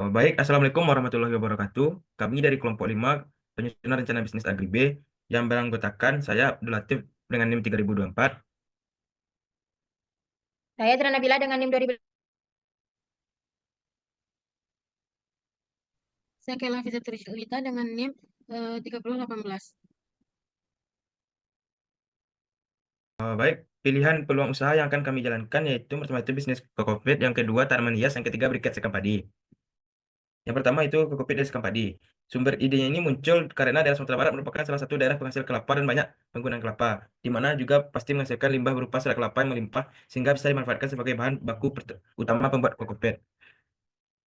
Oh, baik, Assalamualaikum warahmatullahi wabarakatuh. Kami dari kelompok 5 penyusunan rencana bisnis Agri B yang beranggotakan saya Abdul Latif dengan NIM 3024. Saya Trana Bila dengan NIM 2000. Saya Kela Fitri Lita dengan NIM 3018. Baik, pilihan peluang usaha yang akan kami jalankan yaitu pertama itu bisnis kokopit, yang kedua tanaman hias, yang ketiga briket sekam padi. Yang pertama itu kokopit dan sekam padi. Sumber idenya ini muncul karena daerah Sumatera Barat merupakan salah satu daerah penghasil kelapa dan banyak penggunaan kelapa, di mana juga pasti menghasilkan limbah berupa serat kelapa yang melimpah sehingga bisa dimanfaatkan sebagai bahan baku utama pembuat kokopit.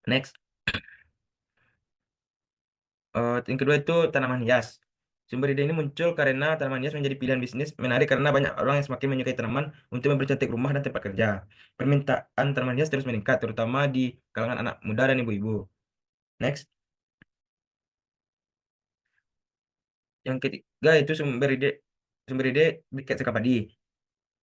Next. Yang kedua itu tanaman hias. Sumber ide ini muncul karena tanaman hias menjadi pilihan bisnis menarik karena banyak orang yang semakin menyukai tanaman untuk mempercantik rumah dan tempat kerja. Permintaan tanaman hias terus meningkat, terutama di kalangan anak muda dan ibu-ibu. Next. Yang ketiga itu sumber ide briket sekam padi.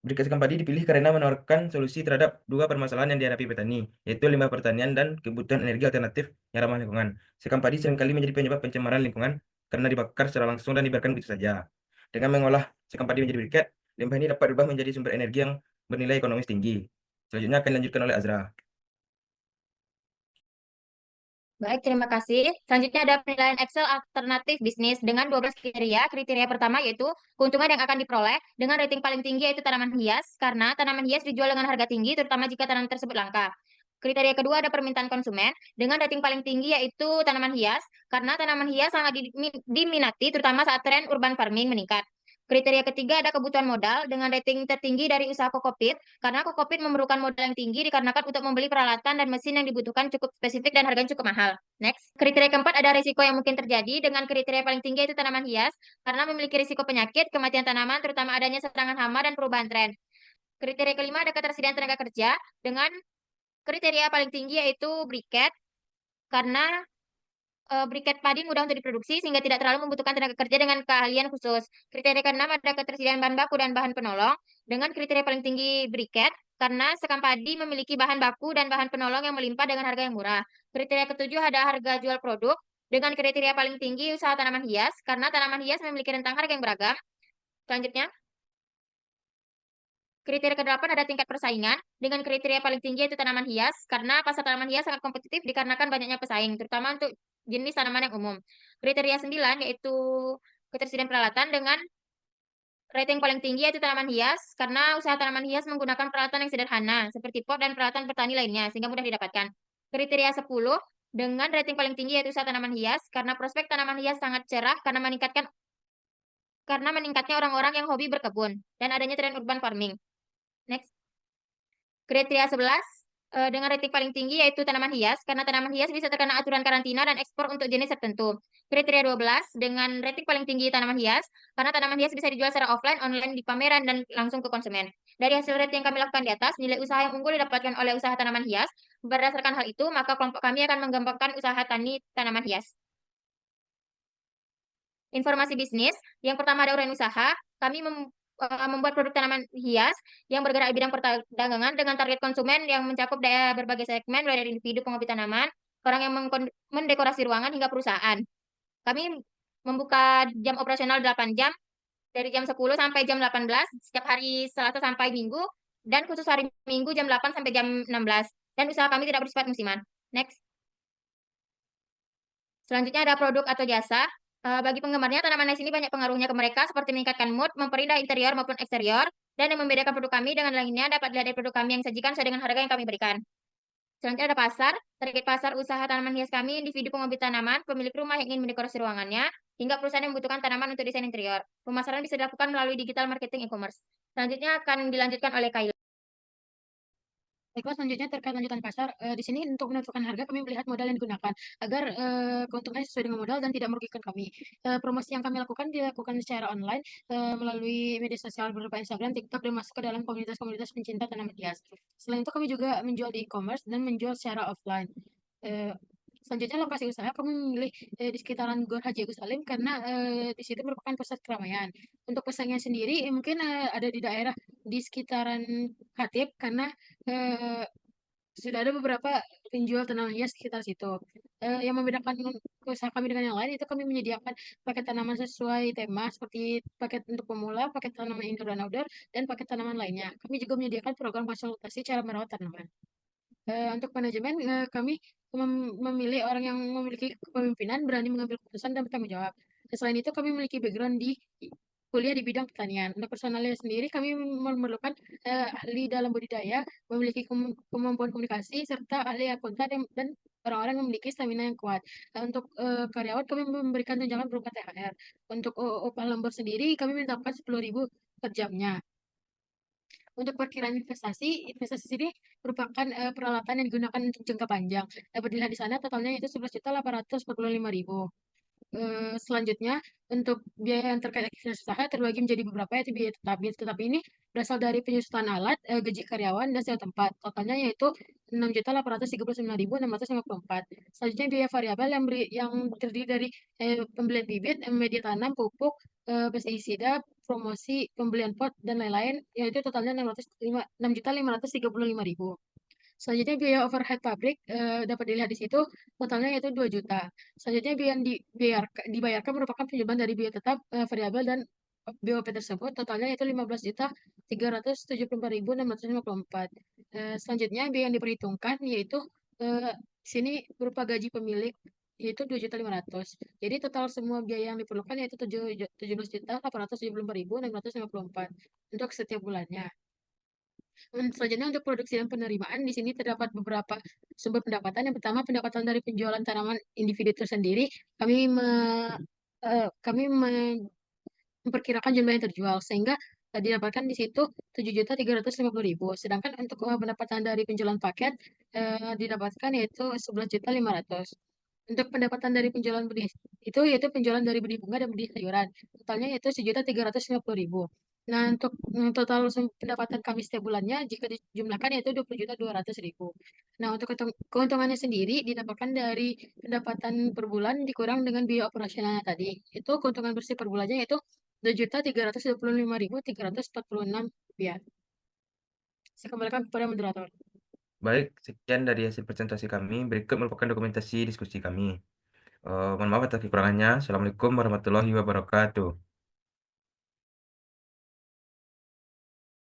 Briket sekam padi dipilih karena menawarkan solusi terhadap dua permasalahan yang dihadapi petani, yaitu limbah pertanian dan kebutuhan energi alternatif yang ramah lingkungan. Sekam padi seringkali menjadi penyebab pencemaran lingkungan karena dibakar secara langsung dan dibiarkan begitu saja. Dengan mengolah sekam padi menjadi briket, limbah ini dapat berubah menjadi sumber energi yang bernilai ekonomis tinggi. Selanjutnya akan dilanjutkan oleh Azra. Baik, terima kasih. Selanjutnya ada penilaian Excel alternatif bisnis dengan 12 kriteria. Kriteria pertama yaitu keuntungan yang akan diperoleh dengan rating paling tinggi yaitu tanaman hias, karena tanaman hias dijual dengan harga tinggi, terutama jika tanaman tersebut langka. Kriteria kedua ada permintaan konsumen dengan rating paling tinggi yaitu tanaman hias, karena tanaman hias sangat diminati, terutama saat tren urban farming meningkat. Kriteria ketiga ada kebutuhan modal dengan rating tertinggi dari usaha kokopit, karena kokopit memerlukan modal yang tinggi dikarenakan untuk membeli peralatan dan mesin yang dibutuhkan cukup spesifik dan harganya cukup mahal. Next. Kriteria keempat ada risiko yang mungkin terjadi dengan kriteria paling tinggi yaitu tanaman hias, karena memiliki risiko penyakit, kematian tanaman, terutama adanya serangan hama dan perubahan tren. Kriteria kelima ada ketersediaan tenaga kerja dengan kriteria paling tinggi yaitu briket, karena briket padi mudah untuk diproduksi sehingga tidak terlalu membutuhkan tenaga kerja dengan keahlian khusus. Kriteria keenam ada ketersediaan bahan baku dan bahan penolong dengan kriteria paling tinggi briket, karena sekam padi memiliki bahan baku dan bahan penolong yang melimpah dengan harga yang murah. Kriteria ketujuh ada harga jual produk dengan kriteria paling tinggi usaha tanaman hias, karena tanaman hias memiliki rentang harga yang beragam. Selanjutnya, kriteria ke-8 ada tingkat persaingan dengan kriteria paling tinggi yaitu tanaman hias, karena pasar tanaman hias sangat kompetitif dikarenakan banyaknya pesaing, terutama untuk jenis tanaman yang umum. Kriteria 9 yaitu ketersediaan peralatan dengan rating paling tinggi yaitu tanaman hias, karena usaha tanaman hias menggunakan peralatan yang sederhana seperti pot dan peralatan petani lainnya sehingga mudah didapatkan. Kriteria 10 dengan rating paling tinggi yaitu usaha tanaman hias, karena prospek tanaman hias sangat cerah karena meningkatnya orang-orang yang hobi berkebun dan adanya tren urban farming. Next. Kriteria 11 dengan rating paling tinggi yaitu tanaman hias, karena tanaman hias bisa terkena aturan karantina dan ekspor untuk jenis tertentu. Kriteria 12 dengan rating paling tinggi tanaman hias, karena tanaman hias bisa dijual secara offline, online, di pameran, dan langsung ke konsumen. Dari hasil rating yang kami lakukan di atas, nilai usaha yang unggul didapatkan oleh usaha tanaman hias. Berdasarkan hal itu, maka kelompok kami akan mengembangkan usaha tani tanaman hias. Informasi bisnis, yang pertama ada uraian usaha. Kami membuat produk tanaman hias yang bergerak di bidang perdagangan dengan target konsumen yang mencakup berbagai segmen, mulai dari individu penghobi tanaman, orang yang mendekorasi ruangan, hingga perusahaan. Kami membuka jam operasional 8 jam, dari jam 10 sampai jam 18, setiap hari Selasa sampai Minggu, dan khusus hari Minggu jam 8 sampai jam 16. Dan usaha kami tidak bersifat musiman. Next. Selanjutnya ada produk atau jasa. Bagi penggemarnya, tanaman hias ini banyak pengaruhnya ke mereka, seperti meningkatkan mood, memperindah interior maupun eksterior, dan yang membedakan produk kami dengan lainnya dapat dilihat dari produk kami yang disajikan sesuai dengan harga yang kami berikan. Selanjutnya ada pasar. Target pasar usaha tanaman hias kami, individu penghobi tanaman, pemilik rumah yang ingin mendekorasi ruangannya, hingga perusahaan yang membutuhkan tanaman untuk desain interior. Pemasaran bisa dilakukan melalui digital marketing e-commerce. Selanjutnya akan dilanjutkan oleh Kayla. Baiklah, selanjutnya terkait lanjutan pasar. Di sini untuk menentukan harga kami melihat modal yang digunakan agar keuntungannya sesuai dengan modal dan tidak merugikan kami. Promosi yang kami lakukan dilakukan secara online melalui media sosial berupa Instagram, TikTok, dan masuk ke dalam komunitas-komunitas pencinta tanaman hias. Selain itu kami juga menjual di e-commerce dan menjual secara offline. Eh, Selanjutnya lokasi usaha kami memilih di sekitaran Gor Haji Agus Salim karena di situ merupakan pusat keramaian. Untuk pesaingnya sendiri mungkin ada di daerah di sekitaran Khatib karena sudah ada beberapa penjual tanaman hias sekitar situ. Yang membedakan usaha kami dengan yang lain itu kami menyediakan paket tanaman sesuai tema seperti paket untuk pemula, paket tanaman indoor dan outdoor, dan paket tanaman lainnya. Kami juga menyediakan program konsultasi cara merawat tanaman. Untuk manajemen, kami memilih orang yang memiliki kepemimpinan, berani mengambil keputusan dan bertanggung jawab. Selain itu, kami memiliki background di kuliah di bidang pertanian. Untuk personalnya sendiri, kami memerlukan ahli dalam budidaya, memiliki kemampuan komunikasi, serta ahli akuntan dan orang-orang yang memiliki stamina yang kuat. Untuk karyawan, kami memberikan tunjangan berupa THR. Untuk upah lembur sendiri, kami menetapkan 10.000 per jamnya. Untuk perkiraan investasi, investasi ini merupakan peralatan yang digunakan untuk jangka panjang. Dapat dilihat di sana totalnya itu 11.845.000. Selanjutnya, untuk biaya yang terkait aktivitas usaha terbagi menjadi beberapa, yaitu biaya tetap. Biaya tetap ini berasal dari penyusutan alat, gaji karyawan, dan sewa tempat. Totalnya yaitu 6.839.654. Selanjutnya biaya variabel yang terdiri dari pembelian bibit, media tanam, pupuk, pestisida, promosi, pembelian pot, dan lain-lain, yaitu totalnya 6.535.000. Selanjutnya biaya overhead pabrik dapat dilihat di situ, totalnya yaitu 2 juta. Selanjutnya biaya yang dibayarkan merupakan penjualan dari biaya tetap, variabel, dan BOP tersebut, totalnya yaitu 15.374.654. Selanjutnya biaya yang diperhitungkan yaitu di sini berupa gaji pemilik, yaitu 2.500.000. Jadi total semua biaya yang diperlukan yaitu 17.874.654 untuk setiap bulannya. Selanjutnya untuk produksi dan penerimaan, di sini terdapat beberapa sumber pendapatan. Yang pertama, pendapatan dari penjualan tanaman individu tersendiri. Kami memperkirakan jumlah yang terjual, sehingga didapatkan di situ 7.350.000. Sedangkan untuk pendapatan dari penjualan paket didapatkan yaitu 11.500.000. Untuk pendapatan dari penjualan benih itu yaitu penjualan dari benih bunga dan benih sayuran. Totalnya yaitu 1.350.000. Nah, untuk total pendapatan kami setiap bulannya jika dijumlahkan yaitu 20.200.000. Nah, untuk keuntungannya sendiri didapatkan dari pendapatan per bulan dikurang dengan biaya operasionalnya tadi. Itu keuntungan bersih per bulannya yaitu 2.325.346 rupiah. Saya kembalikan kepada moderator. Baik, sekian dari hasil presentasi kami. Berikut merupakan dokumentasi diskusi kami. Mohon maaf atas kekurangannya. Assalamualaikum warahmatullahi wabarakatuh.